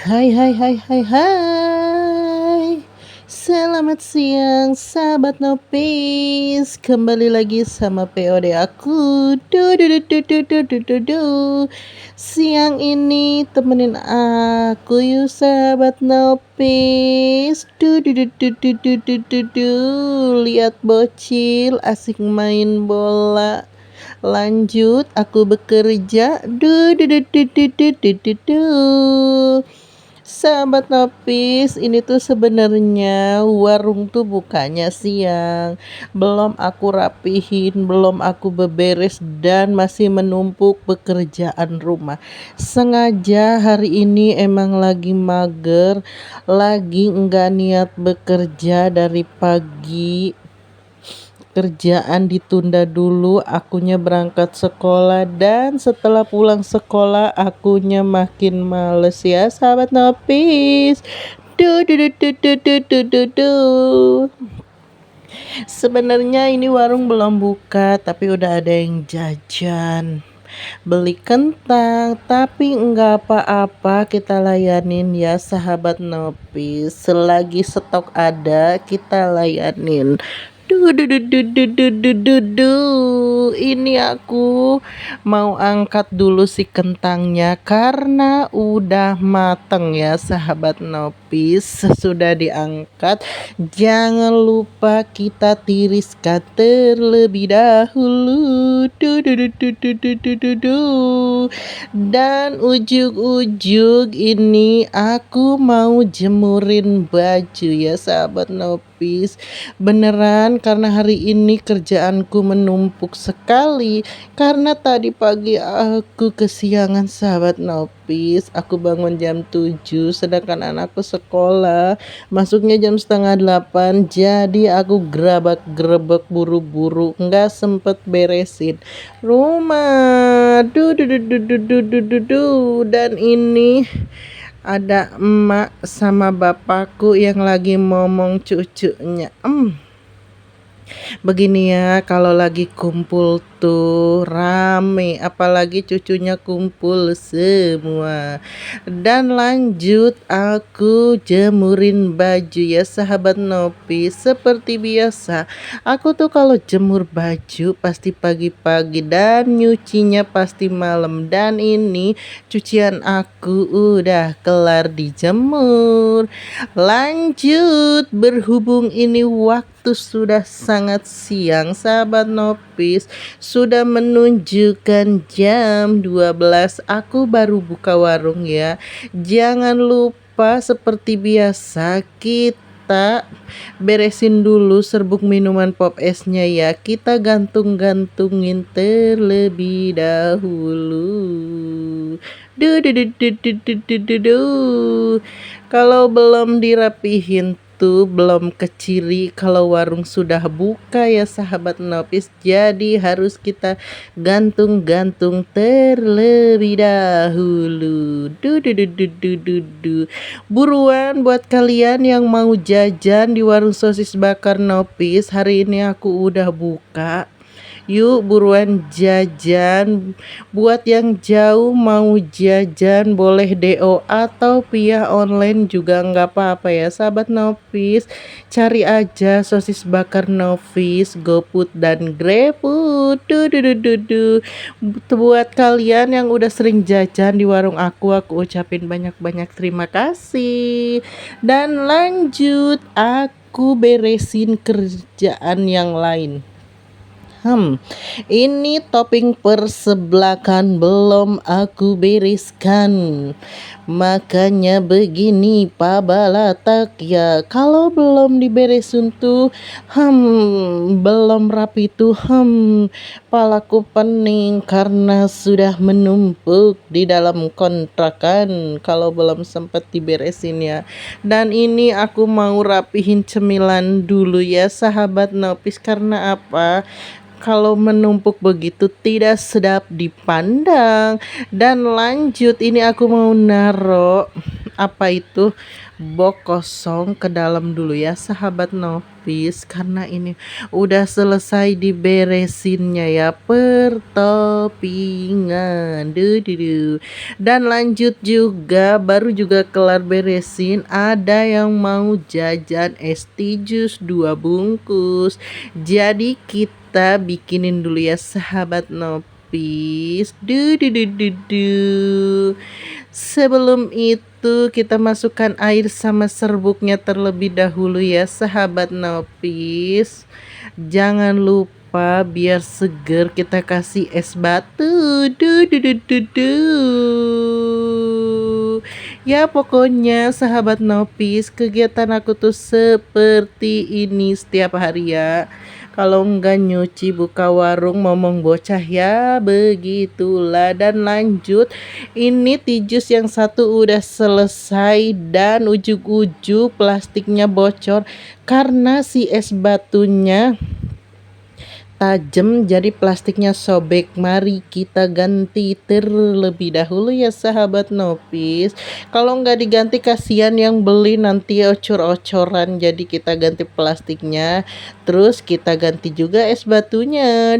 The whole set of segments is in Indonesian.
Hai hai hai hai hai. Selamat siang sahabat Nopis. Kembali lagi sama POD aku. Du. Siang ini temenin aku yuk sahabat Nopis. Du. Lihat bocil asik main bola. Lanjut aku bekerja. Du. Sahabat Nopis, ini tuh sebenarnya warung tuh bukanya siang. Belum aku rapihin, belum aku beberes dan masih menumpuk pekerjaan rumah. Sengaja hari ini emang lagi mager, lagi enggak niat bekerja dari pagi. Kerjaan ditunda dulu, akunya berangkat sekolah dan setelah pulang sekolah akunya makin males ya sahabat Nopis. Du. Sebenarnya ini warung belum buka tapi udah ada yang jajan. Beli kentang tapi enggak apa-apa kita layanin ya sahabat Nopis. Selagi stok ada kita layanin. Du. Ini aku mau angkat dulu si kentangnya karena udah mateng ya sahabat Nopis. Sudah diangkat. Jangan lupa kita tiriskan terlebih dahulu. Du. Dan ujung-ujung ini aku mau jemurin baju ya sahabat Nopis. Beneran karena hari ini kerjaanku menumpuk sekali. Karena tadi pagi aku kesiangan sahabat Nopis. Aku bangun jam 7 sedangkan anakku sekolah masuknya jam setengah 8. Jadi aku gerabak-gerebek buru-buru, nggak sempet beresin rumah. Dan ini ada emak sama bapakku yang lagi ngomong cucunya. Begini ya, kalau lagi kumpul tuh rame, apalagi cucunya kumpul semua. Dan lanjut aku jemurin baju ya sahabat Nopi. Seperti biasa, aku tuh kalau jemur baju pasti pagi-pagi dan nyucinya pasti malam. Dan ini cucian aku udah kelar dijemur. Lanjut, berhubung ini waktu sudah sangat siang sahabat Nopis, sudah menunjukkan jam 12, aku baru buka warung ya. Jangan lupa seperti biasa kita beresin dulu serbuk minuman pop esnya ya. Kita gantung-gantungin terlebih dahulu. Du. Kalau belum dirapihin tuh belum keciri kalau warung sudah buka ya sahabat Nopis. Jadi harus kita gantung-gantung terlebih dahulu. Du. Buruan buat kalian yang mau jajan di warung sosis bakar Nopis. Hari ini aku udah buka. Yuk buruan jajan. Buat yang jauh mau jajan boleh DO atau via online juga nggak apa-apa ya sahabat Nopis. Cari aja sosis bakar Nopis, GoFood dan GrabFood. Du. Buat kalian yang udah sering jajan di warung aku ucapin banyak-banyak terima kasih. Dan lanjut aku beresin kerjaan yang lain. Ini topping persebelakan belum aku bereskan. Makanya begini Pak Balatak ya. Kalau belum diberesin tuh belum rapi tuh palaku pening karena sudah menumpuk di dalam kontrakan kalau belum sempat diberesin ya. Dan ini aku mau rapihin cemilan dulu ya sahabat Nopis. Karena apa? Kalau menumpuk begitu tidak sedap dipandang. Dan lanjut ini aku mau naro apa itu, box kosong ke dalam dulu ya sahabat Nopis, karena ini udah selesai diberesinnya ya pertopingan. Dan lanjut juga, baru juga kelar beresin, ada yang mau jajan es jus 2 bungkus. Jadi kita bikinin dulu ya sahabat Nopis. Sebelum itu kita masukkan air sama serbuknya terlebih dahulu ya sahabat Nopis. Jangan lupa biar seger kita kasih es batu. Ya pokoknya sahabat Nopis, kegiatan aku tuh seperti ini setiap hari ya. Kalau enggak nyuci buka warung momong bocah ya, begitulah. Dan lanjut, ini tijus yang satu udah selesai dan ujung-ujung plastiknya bocor karena si es batunya tajam, jadi plastiknya sobek. Mari kita ganti terlebih dahulu ya sahabat Nopis. Kalau nggak diganti kasihan yang beli nanti ocor-ocoran, jadi kita ganti plastiknya, terus kita ganti juga es batunya.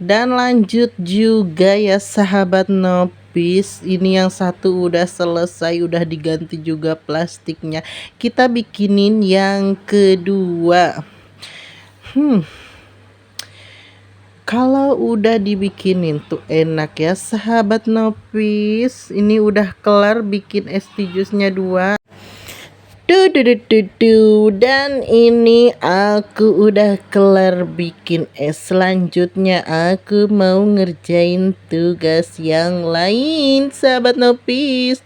Dan lanjut juga ya sahabat Nopis, ini yang satu udah selesai, udah diganti juga plastiknya. Kita bikinin yang kedua. Kalau udah dibikinin tuh enak ya sahabat Nopis. Ini udah kelar bikin es jusnya 2. Dan ini aku udah kelar bikin es. Selanjutnya aku mau ngerjain tugas yang lain sahabat Nopis.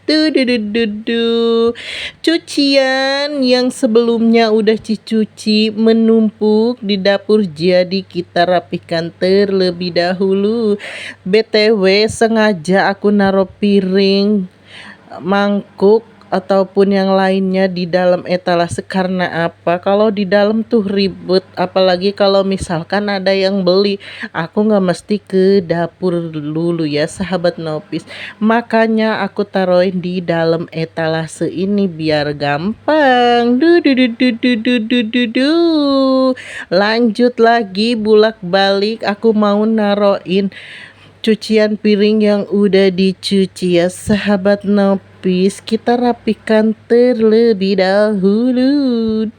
Cucian yang sebelumnya udah dicuci menumpuk di dapur, jadi kita rapihkan terlebih dahulu. BTW sengaja aku naruh piring, mangkuk ataupun yang lainnya di dalam etalase. Karena apa? Kalau di dalam tuh ribet, apalagi kalau misalkan ada yang beli, aku nggak mesti ke dapur dulu ya sahabat Nopis. Makanya aku taruhin di dalam etalase ini biar gampang. Lanjut lagi bulak balik, aku mau naruhin cucian piring yang udah dicuci ya sahabat Nopis. Kita rapikan terlebih dahulu.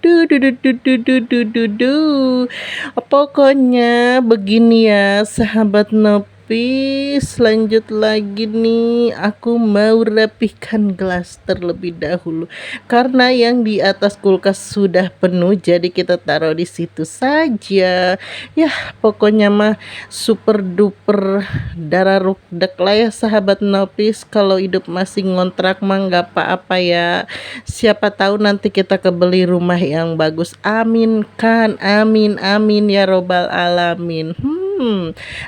Pokoknya begini ya sahabat Nopis. Lanjut lagi nih, aku mau rapihkan gelas terlebih dahulu karena yang di atas kulkas sudah penuh, jadi kita taruh di situ saja ya. Pokoknya mah super duper darah rukdek lah ya sahabat Nopis. Kalau hidup masih ngontrak mah nggak apa-apa ya, siapa tahu nanti kita kebeli rumah yang bagus. Amin kan, amin amin ya robbal alamin.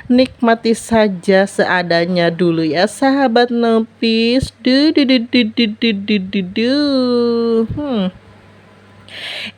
Nikmati saja seadanya dulu ya sahabat Nopis.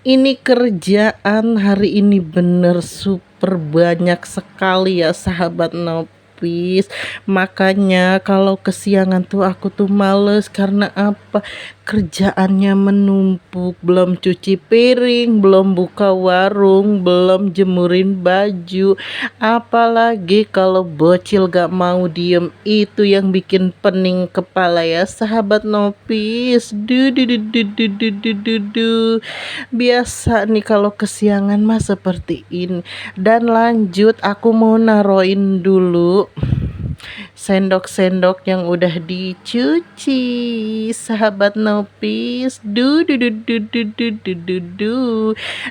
Ini kerjaan hari ini bener super banyak sekali ya sahabat Nopis. Makanya kalau kesiangan tuh aku tuh males. Karena apa? Kerjaannya menumpuk, belum cuci piring, belum buka warung, belum jemurin baju. Apalagi kalau bocil gak mau diem, itu yang bikin pening kepala ya sahabat Nopis. Biasa nih kalau kesiangan mah seperti ini. Dan lanjut, aku mau naroin dulu sendok-sendok yang udah dicuci sahabat Nopis.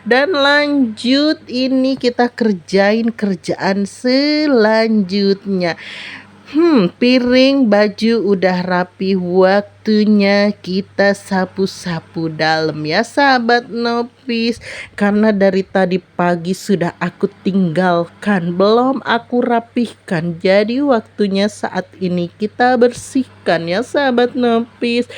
Dan lanjut, ini kita kerjain kerjaan selanjutnya. Piring baju udah rapi, waktunya kita sapu-sapu dalam ya sahabat Nopis. Karena dari tadi pagi sudah aku tinggalkan, belum aku rapihkan, jadi waktunya saat ini kita bersihkan ya sahabat Nopis.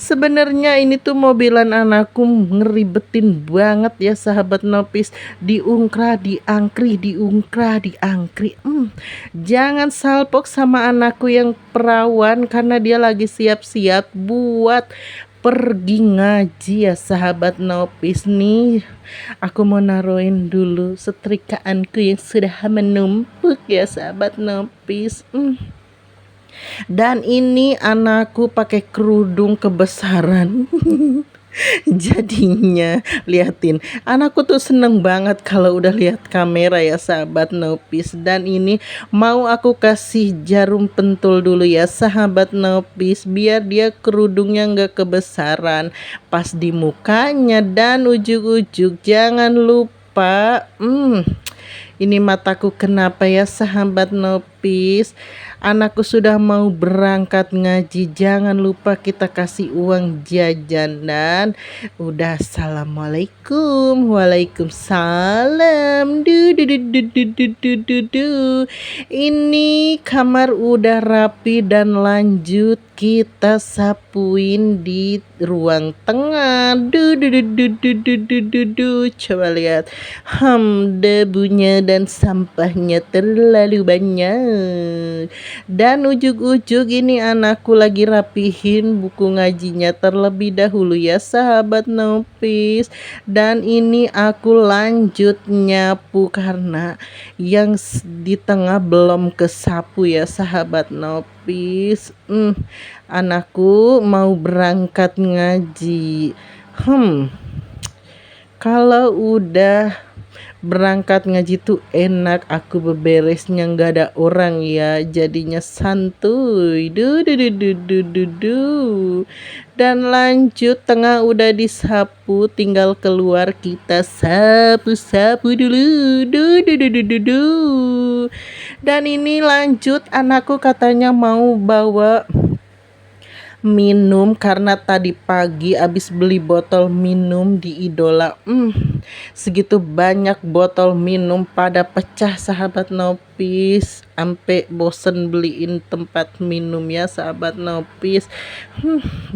Sebenarnya ini tuh mobilan anakku ngeribetin banget ya sahabat Nopis, diungkrah, diangkri, diungkrah, diangkri. Jangan salpok sama anakku yang perawan karena dia lagi siap-siap buat pergi ngaji ya sahabat Nopis nih. Aku mau naruhin dulu setrikaanku yang sudah menumpuk ya sahabat Nopis. Dan ini anakku pakai kerudung kebesaran. Jadinya liatin, anakku tuh seneng banget kalau udah lihat kamera ya sahabat Nopis. Dan ini mau aku kasih jarum pentul dulu ya sahabat Nopis, biar dia kerudungnya nggak kebesaran pas di mukanya dan ujung-ujung. Jangan lupa ini mataku kenapa ya sahabat Nopis. Anakku sudah mau berangkat ngaji, jangan lupa kita kasih uang jajan. Dan udah assalamualaikum, waalaikumsalam. Ini kamar udah rapi dan lanjut kita sapuin di ruang tengah. Coba lihat, debunya dan sampahnya terlalu banyak. Dan ujung-ujung ini anakku lagi rapihin buku ngajinya terlebih dahulu ya sahabat Nopis. Dan ini aku lanjut nyapu karena yang di tengah belum kesapu ya sahabat Nopis. Anakku mau berangkat ngaji. Kalau udah berangkat ngaji tuh enak, aku beberesnya nggak ada orang ya, jadinya santuy. Dan lanjut, tengah udah disapu, tinggal keluar kita sapu-sapu dulu. Dan ini lanjut, anakku katanya mau bawa minum karena tadi pagi habis beli botol minum di Idola. Segitu banyak botol minum pada pecah sahabat Nopis, sampai bosen beliin tempat minum ya sahabat Nopis.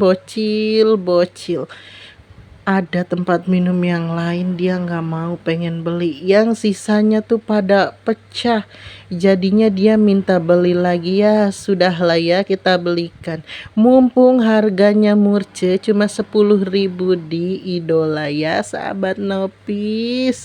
Bocil ada tempat minum yang lain dia nggak mau, pengen beli, yang sisanya tuh pada pecah, jadinya dia minta beli lagi. Ya sudahlah ya, kita belikan, mumpung harganya murce cuma 10.000 di Idola ya sahabat Nopis.